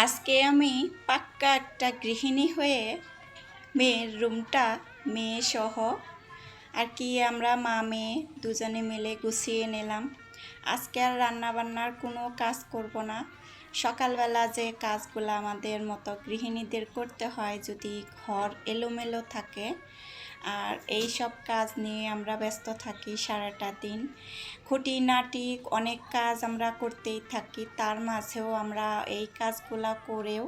আজকে আমি পাক্কা একটা গৃহিণী হয়ে মেয়ের রুমটা মেয়ে সহ আর কি আমরা মা মেয়ে দুজনে মিলে গুছিয়ে নিলাম। আজকে আর রান্নাবান্নার কোনো কাজ করব না। সকালবেলা যে কাজগুলো আমাদের মতো গৃহিণীদের করতে হয়, যদি ঘর এলোমেলো থাকে, আর এই সব কাজ নিয়ে আমরা ব্যস্ত থাকি সারাটা দিন। খুঁটিনাটি অনেক কাজ আমরা করতেই থাকি, তার মাঝেও আমরা এই কাজগুলো করেও,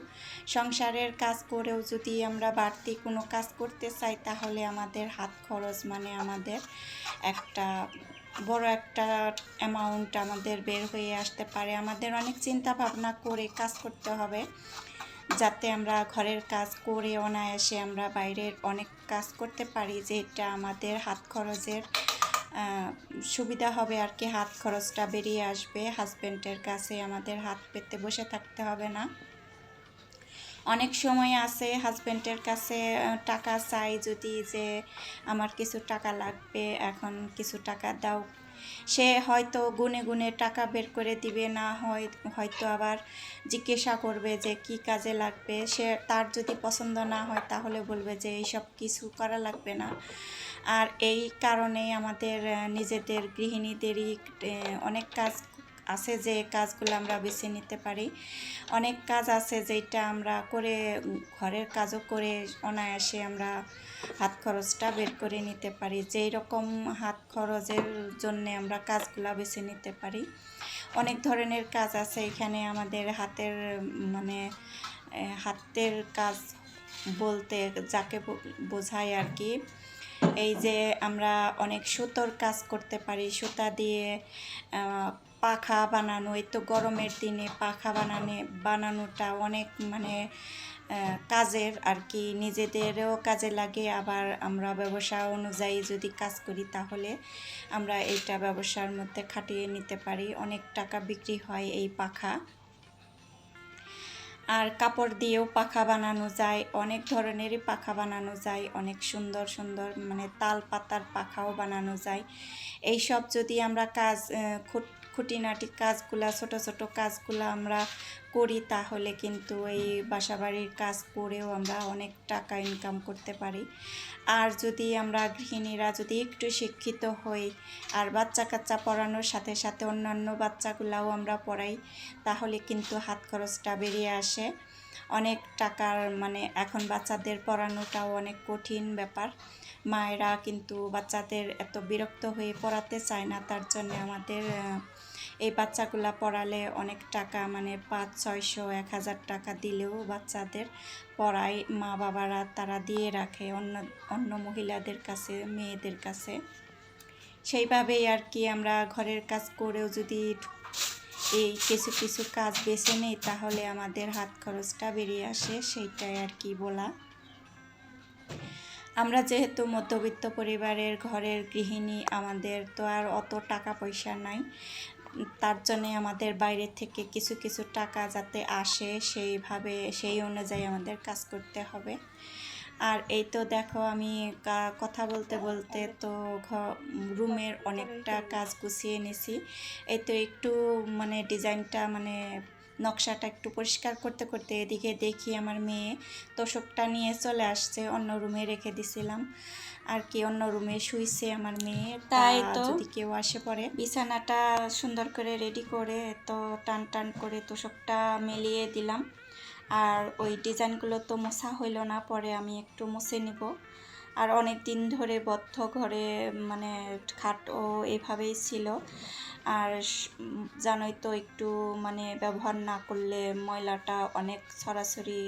সংসারের কাজ করেও যদি আমরা বাড়তি কোনো কাজ করতে চাই, তাহলে আমাদের হাত খরচ মানে আমাদের একটা বড় একটা অ্যামাউন্ট আমাদের বের হয়ে আসতে পারে। আমাদের অনেক চিন্তা ভাবনা করে কাজ করতে হবে, যাতে আমরা ঘরের কাজ করে অনায়াসে আমরা বাইরের অনেক কাজ করতে পারি, যেটা আমাদের হাত খরচের সুবিধা হবে আর কি। হাত খরচটা বেরিয়ে আসবে, হাজব্যান্ডের কাছে আমাদের হাত পেতে বসে থাকতে হবে না। অনেক সময় আছে হাজব্যান্ডের কাছে টাকা চাই, যদি যে আমার কিছু টাকা লাগবে, এখন কিছু টাকা দাও, সে হয়তো গুনে গুনে টাকা বের করে দিবে, না হয়তো আবার জিজ্ঞাসা করবে যে কি কাজে লাগবে। সে তার যদি পছন্দ না হয়, তাহলে বলবে যে এইসব কিছু করা লাগবে না। আর এই কারণেই আমাদের নিজেদের গৃহিণীদেরই অনেক কাজ আছে, যে কাজগুলো আমরা বেছে নিতে পারি। অনেক কাজ আছে যেটা আমরা করে, ঘরের কাজও করে অনায়াসে আমরা হাত খরচটা বের করে নিতে পারি। যেই রকম হাত খরচের জন্যে আমরা কাজগুলো বেছে নিতে পারি। অনেক ধরনের কাজ আছে এখানে আমাদের হাতের, মানে হাতের কাজ বলতে যাকে বোঝায় আর কি, এই যে আমরা অনেক সুতোর কাজ করতে পারি, সুতা দিয়ে পাখা বানানো। এই তো গরমের দিনে পাখা বানানোটা অনেক মানে কাজের আর কি, নিজেদেরও কাজে লাগে। আবার আমরা ব্যবসা অনুযায়ী যদি কাজ করি, তাহলে আমরা এইটা ব্যবসার মধ্যে খাটিয়ে নিতে পারি। অনেক টাকা বিক্রি হয় এই পাখা। আর কাপড় দিয়েও পাখা বানানো যায়, অনেক ধরনেরই পাখা বানানো যায়, অনেক সুন্দর সুন্দর মানে তাল পাতার পাখাও বানানো যায়। এই সব যদি আমরা কাজ খুঁটিনাটি কাজগুলা, ছোট ছোট কাজগুলো আমরা করি, তাহলে কিন্তু এই বাসাবাড়ির কাজ করেও আমরা অনেক টাকা ইনকাম করতে পারি। আর যদি আমরা গৃহিণীরা যদি একটু শিক্ষিত হই, আর বাচ্চা কাচ্চা পড়ানোর সাথে সাথে অন্যান্য বাচ্চাগুলাও আমরা পড়াই, তাহলে কিন্তু হাত খরচটা বেরিয়ে আসে অনেক টাকার। মানে এখন বাচ্চাদের পড়ানোটাও অনেক কঠিন ব্যাপার। মায়েরা কিন্তু বাচ্চাদের এত বিরক্ত হয়ে পড়াতে চায় না, তার জন্য আমাদের এই বাচ্চাগুলা পড়ালে অনেক টাকা, মানে 500-600-1000 টাকা দিলেও বাচ্চাদের পড়ায় মা বাবারা, তারা দিয়ে রাখে অন্য মহিলাদের কাছে, মেয়েদের কাছে। সেইভাবেই আর কি আমরা ঘরের কাজ করেও যদি এই কিছু কিছু কাজ বেছে নেই, তাহলে আমাদের হাত খরচটা বেরিয়ে আসে, সেইটাই আর কি বলা। আমরা যেহেতু মধ্যবিত্ত পরিবারের ঘরের গৃহিণী, আমাদের তো আর অত টাকা পয়সা নাই, তার জন্যে আমাদের বাইরে থেকে কিছু কিছু টাকা যাতে আসে, সেই অনুযায়ী আমাদের কাজ করতে হবে। আর এই তো দেখো, আমি কথা বলতে বলতে তো রুমের অনেকটা কাজ গুছিয়ে নিছি। এই তো একটু মানে ডিজাইনটা, মানে নকশাটা একটু পরিষ্কার করতে করতে এদিকে দেখি আমার মেয়ে তোষকটা নিয়ে চলে আসছে, অন্য রুমে রেখে দিছিলাম আর কি, অন্য রুমে শুইছে আমার মেয়ে। তাই তো যদি কেউ আসে পড়ে, বিছানাটা সুন্দর করে রেডি করে তো টান টান করে তোষকটা মেলিয়ে দিলাম। আর ওই ডিজাইনগুলো তো মোছা হইল না, পরে আমি একটু মুছে নিব। আর অনেক দিন ধরে বদ্ধ ঘরে মানে খাটও এভাবেই ছিল। আর জানোই তো, একটু মানে ব্যবহার না করলে ময়লাটা অনেক ছড়াছড়ি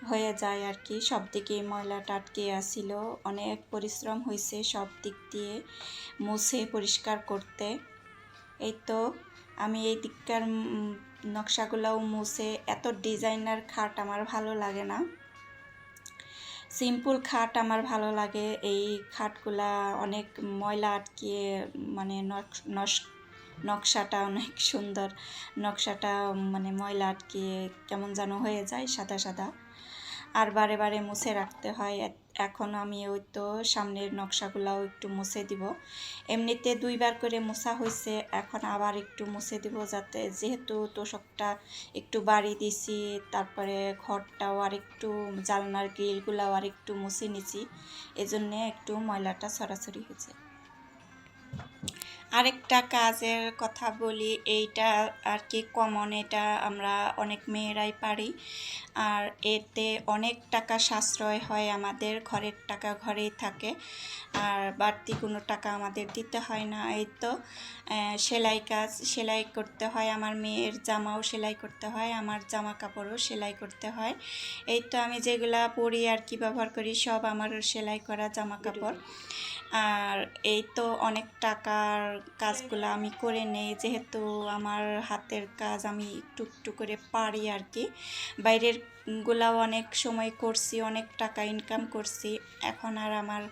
হয়ে যায় আর কি, সব দিকেই ময়লাটা আটকে আসছিল। অনেক পরিশ্রম হয়েছে সব দিক দিয়ে মুছে পরিষ্কার করতে। এই তো আমি এই দিককার নকশাগুলোও মুছে, এত ডিজাইনার খাট আমার ভালো লাগে না, সিম্পল খাট আমার ভালো লাগে। এই খাটগুলা অনেক ময়লা আটকিয়ে, মানে নকশাটা অনেক সুন্দর, নকশাটা মানে ময়লা আটকিয়ে কেমন যেন হয়ে যায় সাদা সাদা। আর বারে বারে মুছে রাখতে হয়। এখন আমি ওই তো সামনের নকশাগুলাও একটু মুছে দিব। এমনিতে 2বার করে মোছা হয়েছে, এখন আবার একটু মুছে দিব, যাতে যেহেতু তোষকটা একটু বাড়ি দিছি, তারপরে ঘরটাও আর একটু জানলার গ্রিলগুলাও আর একটু মুছে নিছি, এজন্যে একটু ময়লাটা ছড়াছড়ি হয়েছে। আরেকটা কাজের কথা বলি, এইটা আর কি কমন, এটা আমরা অনেক মেয়েরাই পারি, আর এতে অনেক টাকা সাশ্রয় হয় আমাদের, ঘরের টাকা ঘরেই থাকে, আর বাড়তি কোনো টাকা আমাদের দিতে হয় না। এই তো সেলাই কাজ, সেলাই করতে হয়, আমার মেয়ের জামাও সেলাই করতে হয়, আমার জামা কাপড়ও সেলাই করতে হয়। এই তো আমি যেগুলা পরি আর কি ব্যবহার করি সব আমার সেলাই করা জামা কাপড়। আর এই তো অনেক টাকার কাজগুলো আমি করে নেই, যেহেতু আমার হাতের কাজ আমি একটু একটু করে পারি আর কি। বাইরের গুলাও অনেক সময় করছি, অনেক টাকা ইনকাম করছি, এখন আর আমার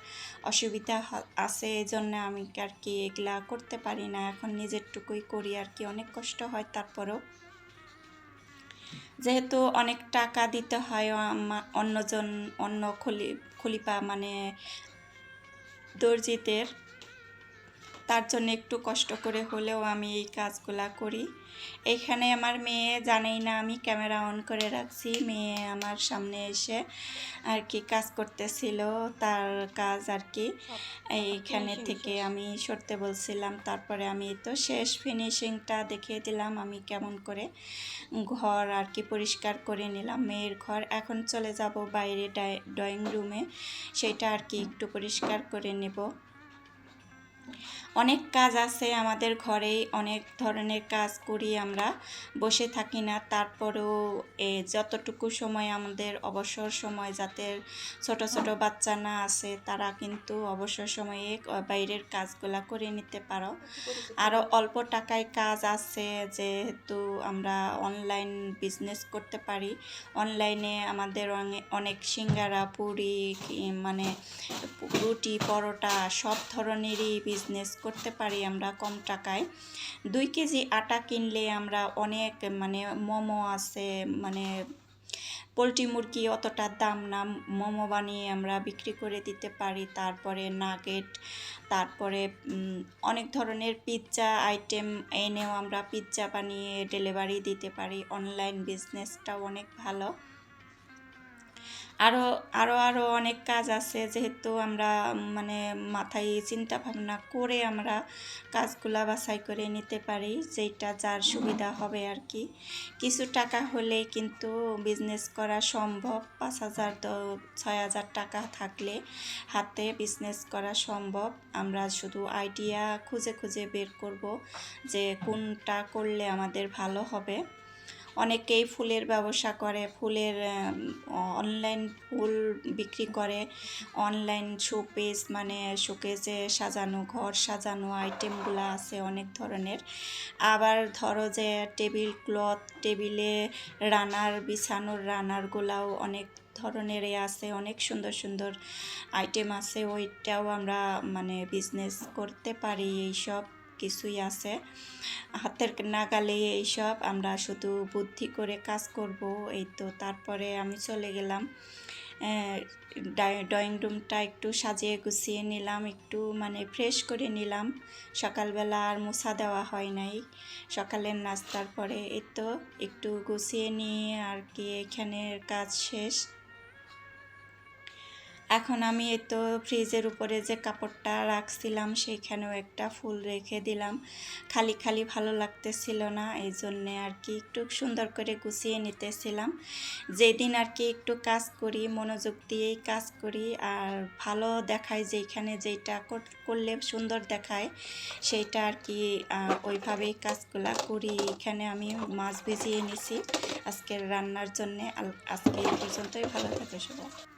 অসুবিধা আছে, এই জন্য আমি আর কি এগুলা করতে পারি না, এখন নিজেরটুকুই করি আর কি। অনেক কষ্ট হয়, তারপরেও যেহেতু অনেক টাকা দিতে হয় অন্য খলিপা মানে দর্জিদের, তার জন্য একটু কষ্ট করে হলেও আমি এই কাজগুলা করি। এইখানে আমার মেয়ে জানেই না আমি ক্যামেরা অন করে রাখছি, মেয়ে আমার সামনে এসে আর কি কাজ করতেছিল, তার কাজ আর কি। এইখানে থেকে আমি সরতে বলছিলাম, তারপরে আমি তো শেষ ফিনিশিংটা দেখিয়ে দিলাম আমি কেমন করে ঘর আর কি পরিষ্কার করে নিলাম, মেয়ের ঘর। এখন চলে যাব বাইরে ড্রয়িং রুমে, সেটা আর কি একটু পরিষ্কার করে নেব। অনেক কাজ আছে আমাদের ঘরেই, অনেক ধরনের কাজ করি আমরা, বসে থাকি না, তারপরেও যতটুকু সময় আমাদের অবসর সময়, যাদের ছোট ছোট বাচ্চা না আছে তারা কিন্তু অবসর সময়ে বাইরের কাজগুলা করে নিতে পারো। আরও অল্প টাকায় কাজ আছে, যেহেতু আমরা অনলাইন বিজনেস করতে পারি, অনলাইনে আমাদের অনেক সিঙ্গারা, পুরি, মানে রুটি, পরোটা সব ধরনেরই বিজনেস করতে পারি আমরা কম টাকায়। 2 কেজি আটা কিনলে আমরা অনেক, মানে মোমো আছে, মানে পোলট্রি মুরগি অতটা দাম না, মোমো বানিয়ে আমরা বিক্রি করে দিতে পারি, তারপরে নাগেট, তারপরে অনেক ধরনের পিৎজা আইটেম এনেও আমরা পিৎজা বানিয়ে ডেলিভারি দিতে পারি। অনলাইন বিজনেসটাও অনেক ভালো। আরও অনেক কাজ আছে, যেহেতু আমরা মানে মাথায় চিন্তা ভাবনা করে আমরা কাজগুলা বাছাই করে নিতে পারি, যেটা যার সুবিধা হবে আর কি। কিছু টাকা হলেই কিন্তু বিজনেস করা সম্ভব, 5,000 6,000 টাকা থাকলে হাতে বিজনেস করা সম্ভব। আমরা শুধু আইডিয়া খুঁজে খুঁজে বের করব যে কোনটা করলে আমাদের ভালো হবে। অনেকেই ফুলের ব্যবসা করে, ফুলের অনলাইন ফুল বিক্রি করে, অনলাইন শোপিস মানে শোকেসে সাজানো, ঘর সাজানো আইটেমগুলো আছে অনেক ধরনের। আবার ধরো যে টেবিল ক্লথ, টেবিলে রানার, বিছানোর রানারগুলাও অনেক ধরনের আছে, অনেক সুন্দর সুন্দর আইটেম আছে, ওইটাও আমরা মানে বিজনেস করতে পারি। এইসব কিছুই আছে হাতের নাগালে, এইসব আমরা শুধু বুদ্ধি করে কাজ করব। এই তো তারপরে আমি চলে গেলাম ড্রয়িং রুমটা একটু সাজিয়ে গুছিয়ে নিলাম, একটু মানে ফ্রেশ করে নিলাম। সকালবেলা আর মোছা দেওয়া হয় নাই, সকালের নাস্তার পরে এই তো একটু গুছিয়ে নিয়ে আর কি এখানের কাজ শেষ। এখন আমি এই তো ফ্রিজের উপরে যে কাপড়টা রাখছিলাম সেইখানেও একটা ফুল রেখে দিলাম, খালি খালি ভালো লাগতেছিল না, এই জন্যে আর কি একটু সুন্দর করে গুছিয়ে নিতেছিলাম। যেদিন আর কি একটু কাজ করি, মনোযোগ দিয়েই কাজ করি, আর ভালো দেখায়, যেখানে যেটা করলে সুন্দর দেখায় সেইটা আর কি ওইভাবেই কাজগুলা করি। এখানে আমি মাছ ভিজিয়ে নিছি আজকের রান্নার জন্যে। আজকে এই পর্যন্তই, ভালো থাকে সবাই।